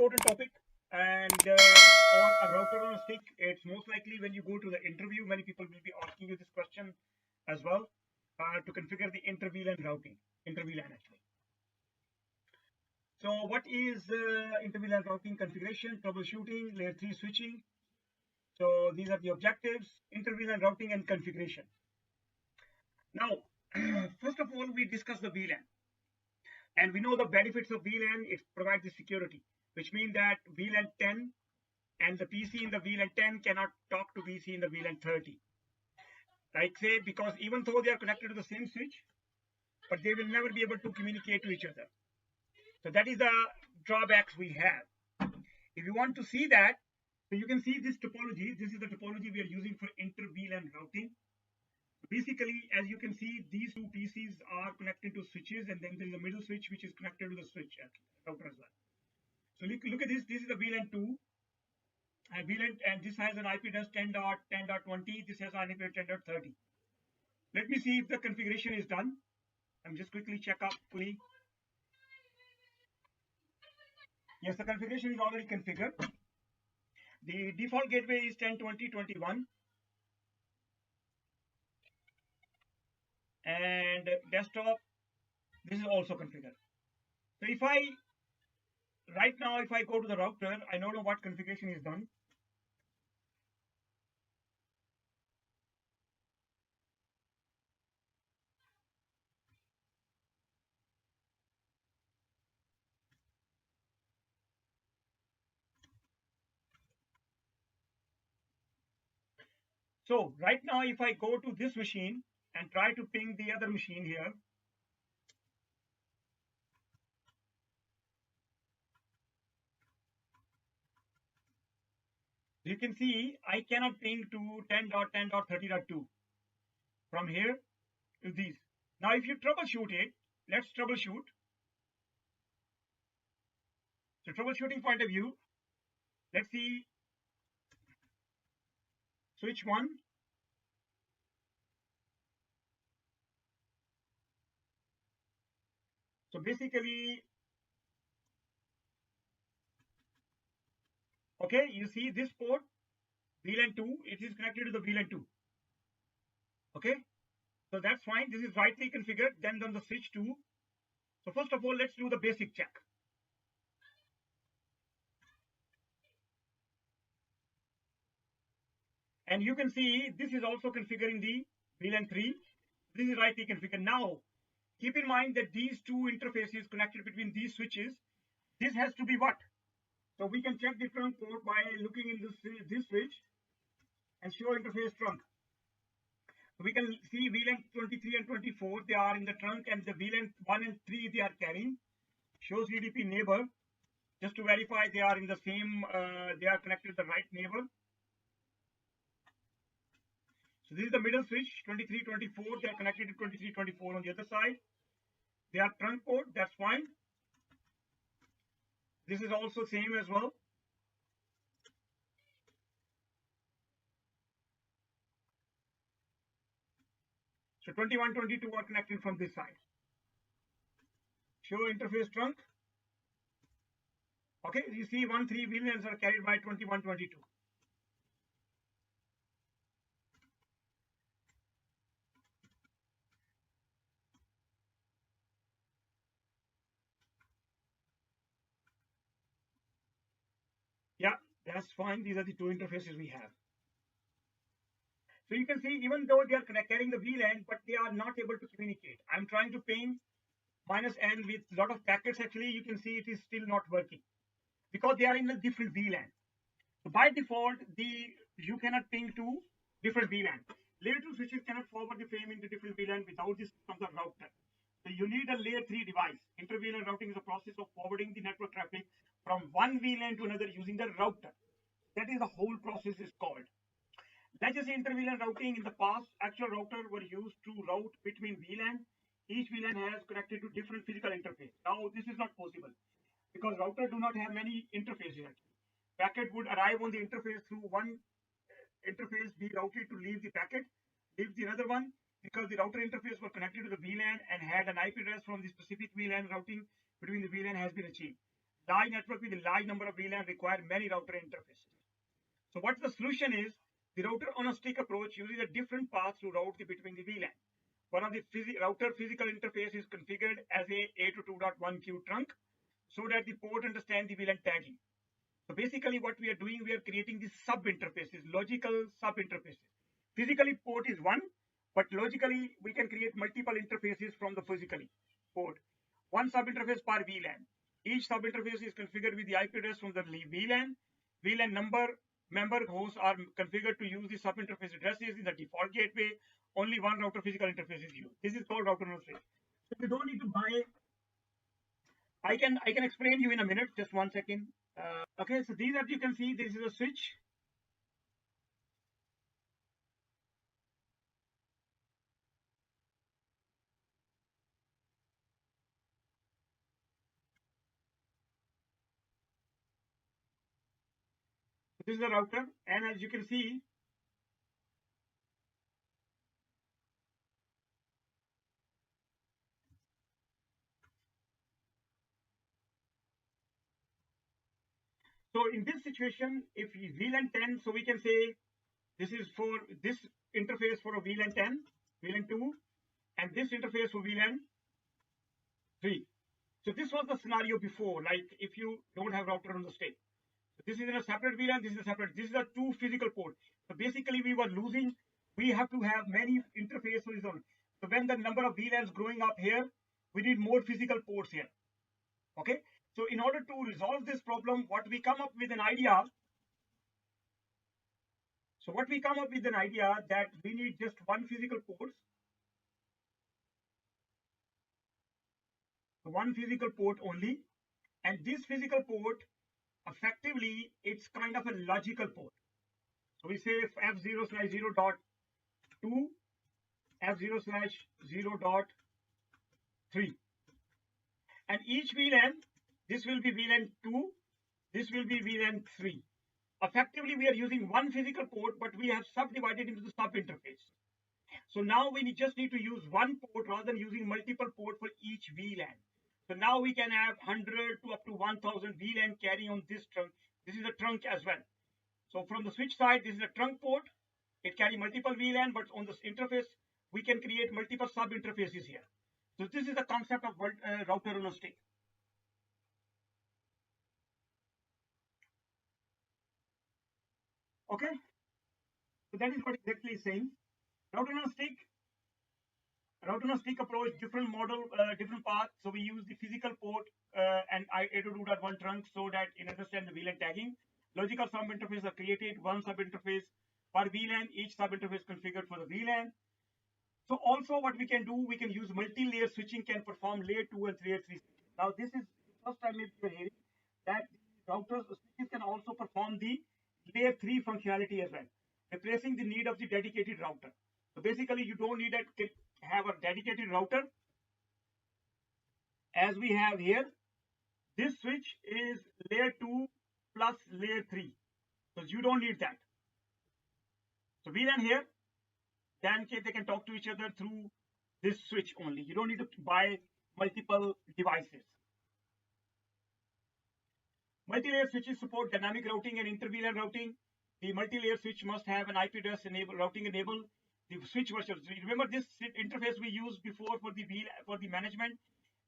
important topic, and or a router on a stick. It's most likely when you go to the interview, many people will be asking you this question as well, to configure the inter-VLAN routing, inter-VLAN actually. So what is inter-VLAN routing configuration, troubleshooting, layer 3 switching? So these are the objectives, inter-VLAN routing and configuration. Now, first of all, we discuss the VLAN. And we know the benefits of VLAN. It provides the security, which means that VLAN 10 and the PC in the VLAN 10 cannot talk to PC in the VLAN 30. Like say, because even though they are connected to the same switch, but they will never be able to communicate to each other. So that is the drawbacks we have. If you want to see that, so you can see this topology. This is the topology we are using for inter-VLAN routing. Basically, as you can see, these two PCs are connected to switches, and then there is a middle switch which is connected to the switch router as well. So look at this. This is the VLAN 2, and this has an IP address 10.10.20. This has an IP address 10.30. Let me see if the configuration is done. I'm just quickly check up fully. Yes, the configuration is already configured. The default gateway is 10.20.21. And desktop, this is also configured. So if I right now, if I go to the router, I don't know what configuration is done. So right now, if I go to this machine and try to ping the other machine here, you can see I cannot ping to 10.10.30.2 from here to these. Now, if you troubleshoot it, let's troubleshoot. So troubleshooting point of view, let's see switch 1. So basically, okay, you see this port, VLAN 2, it is connected to the VLAN 2. Okay, so that's fine. This is rightly configured. Then on the switch 2. So first of all, let's do the basic check. And you can see this is also configuring the VLAN 3. This is rightly configured. Now, keep in mind that these two interfaces connected between these switches, this has to be what? So we can check the trunk port by looking in this switch and show interface trunk. So we can see VLAN 23 and 24, they are in the trunk, and the VLAN 1 and 3 they are carrying. Shows UDP neighbor, just to verify they are in the same, they are connected to the right neighbor. So this is the middle switch, 23, 24, they are connected to 23, 24 on the other side. They are trunk port, that's fine. This is also same as well. So 21, 22 are connected from this side. Show interface trunk. Okay, you see 1, 3 VLANs are carried by 21, 22. Yeah, that's fine. These are the two interfaces we have. So you can see, even though they are carrying the VLAN, but they are not able to communicate. I'm trying to ping -n with a lot of packets. Actually, you can see it is still not working because they are in a different VLAN. So by default, you cannot ping to different VLAN. Layer 2 switches cannot forward the frame into different VLAN without this from the router. So you need a layer 3 device. Inter-VLAN routing is a process of forwarding the network traffic from one VLAN to another using the router. That is the whole process is called. Legacy inter-VLAN routing. In the past, actual routers were used to route between VLAN. Each VLAN has connected to different physical interface. Now this is not possible because routers do not have many interfaces. Packet would arrive on the interface through one interface, be routed to leave the packet, leave the another one, because the router interface were connected to the VLAN and had an IP address from the specific VLAN. Routing between the VLAN has been achieved. large network with a large number of VLAN require many router interfaces. So what the solution is, the router on a stick approach uses a different path to route between the VLAN. One of the router physical interface is configured as a 802.1q trunk so that the port understands the VLAN tagging. So basically what we are doing, we are creating the sub interfaces, logical sub interfaces. Physically port is one, but logically we can create multiple interfaces from the physically port. One sub interface per VLAN. Each sub interface is configured with the IP address from the VLAN. VLAN member hosts are configured to use the sub interface addresses in the default gateway. Only one router physical interface is used. This is called router on a stick. So you don't need to buy. I can explain you in a minute. Just 1 second. Okay, so these, as you can see, this is a switch. This is the router, and as you can see, so in this situation, if VLAN 10, so we can say this is for this interface for a VLAN 10, VLAN 2, and this interface for VLAN 3. So this was the scenario before, like if you don't have router on the stick. So this is in a separate VLAN, this is a separate, this is a two physical port. So basically we were losing, we have to have many interfaces on. So when the number of VLANs growing up here, we need more physical ports here. Okay. So in order to resolve this problem, what we come up with an idea. So what we come up with an idea that we need just one physical port. One physical port only. And this physical port, effectively, it's kind of a logical port. So we say F0/0.2, F0/0.3. And each VLAN, this will be VLAN 2, this will be VLAN 3. Effectively, we are using one physical port, but we have subdivided into the sub interface. So now we just need to use one port rather than using multiple ports for each VLAN. So now we can have 100 to up to 1000 VLAN carry on this trunk. This is a trunk as well. So from the switch side, this is a trunk port. It carries multiple VLAN, but on this interface, we can create multiple sub interfaces here. So this is the concept of router on a stick. Okay. So that is what exactly is saying. Router on a stick. Router on a stick approach, different model, different path. So we use the physical port and 802.1 trunk so that it understands the VLAN tagging. Logical sub interfaces are created, one sub interface per VLAN, each sub interface configured for the VLAN. So also what we can do, we can use multi-layer switching, can perform layer 2 and layer 3. Now this is the first time maybe you're hearing that routers switches can also perform the layer 3 functionality as well, replacing the need of the dedicated router. So basically you don't need to have a dedicated router as we have here. This switch is layer 2 plus layer 3. So you don't need that. So VLAN here, then they can talk to each other through this switch only. You don't need to buy multiple devices. Multi-layer switches support dynamic routing and inter-VLAN routing. The multi-layer switch must have an IP address routing enabled. The switch version. Remember this interface we used before for the management.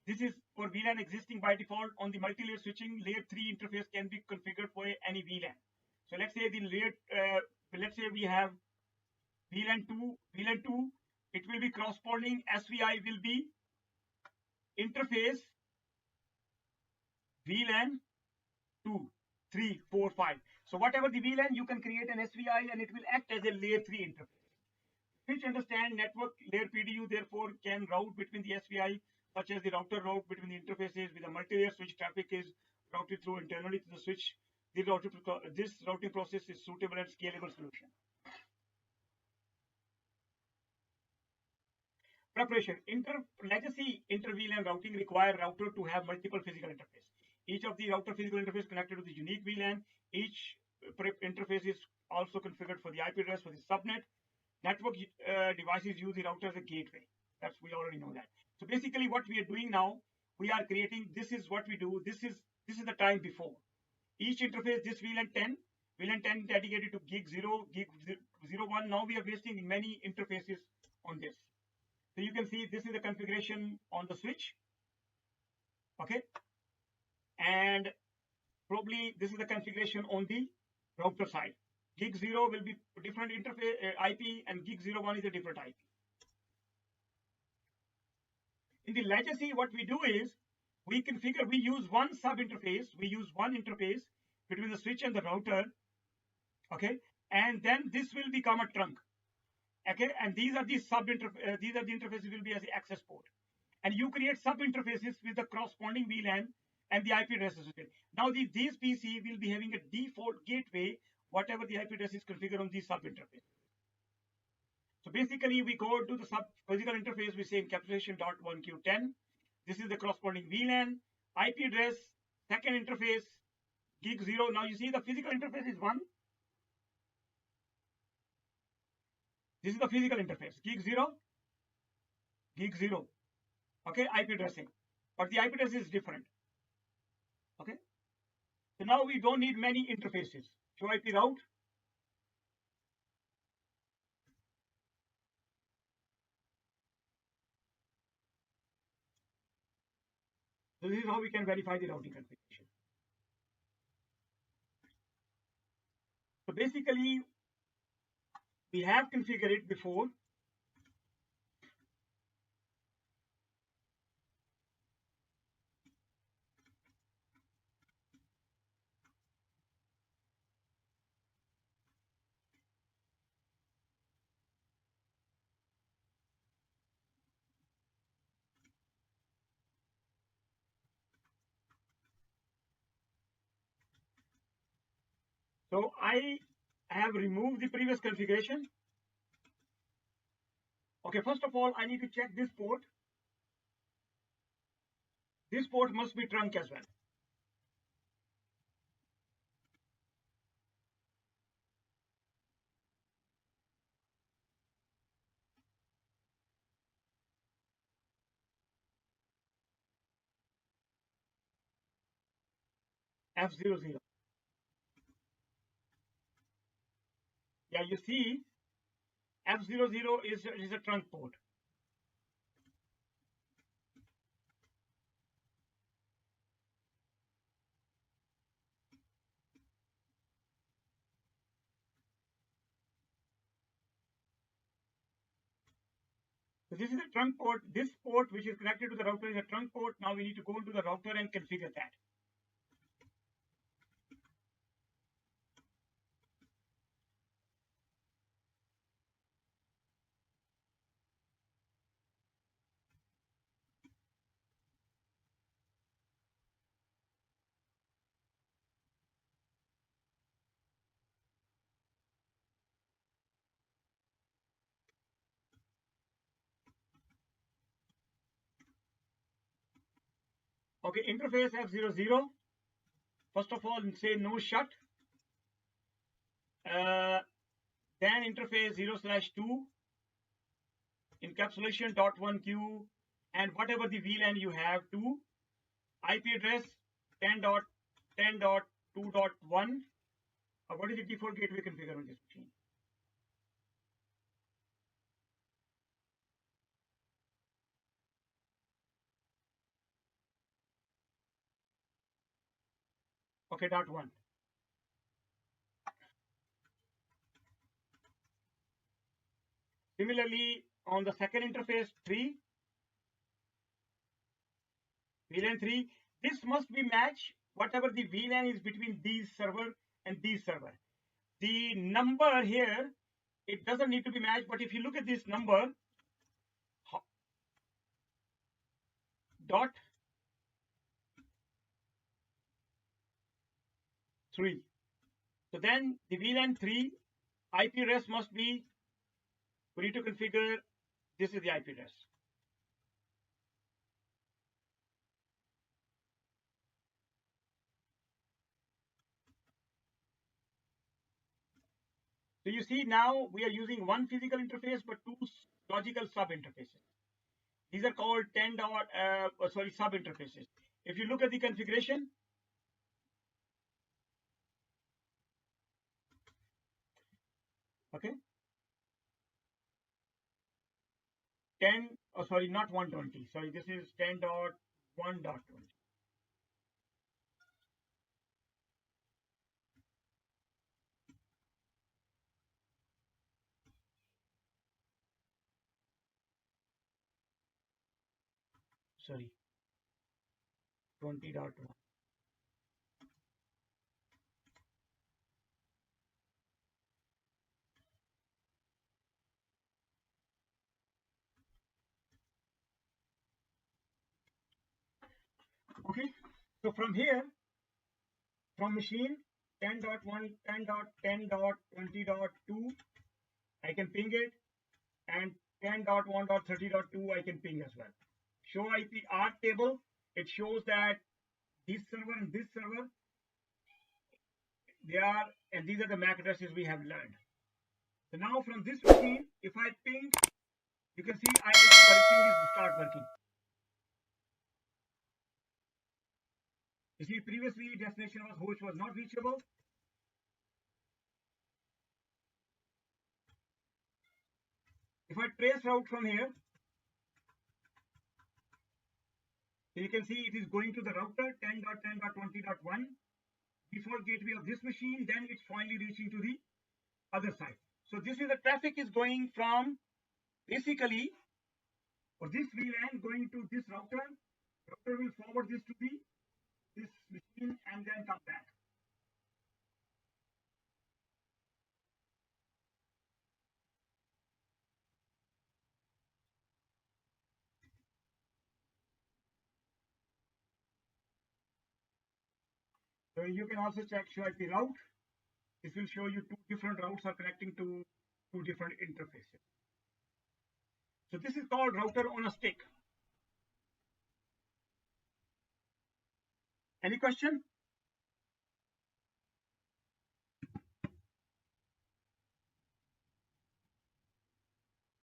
This is for VLAN existing by default. On the multi-layer switching, layer 3 interface can be configured for any VLAN. So let's say the layer, let's say we have VLAN 2, it will be corresponding SVI will be interface VLAN 2, 3, 4, 5. So whatever the VLAN, you can create an SVI and it will act as a layer 3 interface. Which understand network layer PDU, therefore can route between the SVI, such as the router route between the interfaces with a multi-layer switch. Traffic is routed through internally to the switch. This routing process is suitable and scalable solution. Preparation. Legacy inter-VLAN routing require router to have multiple physical interface. Each of the router physical interface connected to the unique VLAN. Each interface is also configured for the IP address for the subnet. Network devices use the router as a gateway. We already know that. So basically what we are doing now, we are creating, this is what we do. This is This is the time before. Each interface, this VLAN 10 dedicated to gig 0, gig 01. Now we are wasting many interfaces on this. So you can see this is the configuration on the switch. Okay. And probably this is the configuration on the router side. Gig 0 will be different interface IP, and gig 01 is a different IP. In the legacy, what we do is we configure, we use one sub interface, we use one interface between the switch and the router. Okay, and then this will become a trunk. Okay, and these are the these are the interfaces will be as the access port, and you create sub interfaces with the corresponding VLAN and the IP address associated. Now these PC will be having a default gateway, whatever the IP address is configured on these sub interface. So basically, we go to the sub physical interface. We say encapsulation.1q10. This is the corresponding VLAN, IP address, second interface, gig 0. Now you see the physical interface is 1. This is the physical interface, gig 0, gig 0. Okay, IP addressing, but the IP address is different. Okay, so now we don't need many interfaces. Show IP route. So this is how we can verify the routing configuration. So basically, we have configured it before. So I have removed the previous configuration. Okay, first of all, I need to check this port. This port must be trunk as well. F00. Yeah, you see, F00 is a trunk port. So this is a trunk port. This port, which is connected to the router, is a trunk port. Now we need to go into the router and configure that. Okay, interface F00. First of all, say no shut. Then interface 0/2 encapsulation.1q, and whatever the VLAN you have to IP address 10.10.2.1. What is the default gateway configured on this machine? Okay, .1. Similarly, on the second interface 3, VLAN 3, this must be matched whatever the VLAN is between these server and these server. The number here, it doesn't need to be matched, but if you look at this number, .3. So then the VLAN 3 IP address must be, we need to configure, this is the IP address. So you see now we are using one physical interface but two logical sub interfaces. These are called sub interfaces. If you look at the configuration, Okay, 10, oh sorry, not 120, sorry, this is 10.1.20. Sorry, 20.1. Okay, so from here, from machine 10.1, 10.10.20.2, I can ping it, and 10.1.30.2 I can ping as well. Show IP art table, it shows that this server and this server, they are, and these are the MAC addresses we have learned. So now from this machine, if I ping, you can see I ping is start working. You see, previously destination was host was not reachable. If I trace route from here, you can see it is going to the router 10.10.20.1, default gateway of this machine, then it's finally reaching to the other side. So this is the traffic is going from basically for this VLAN going to this router. Router will forward this to this machine and then come back. So you can also check show IP route. This will show you two different routes are connecting to two different interfaces. So this is called router on a stick. Any question?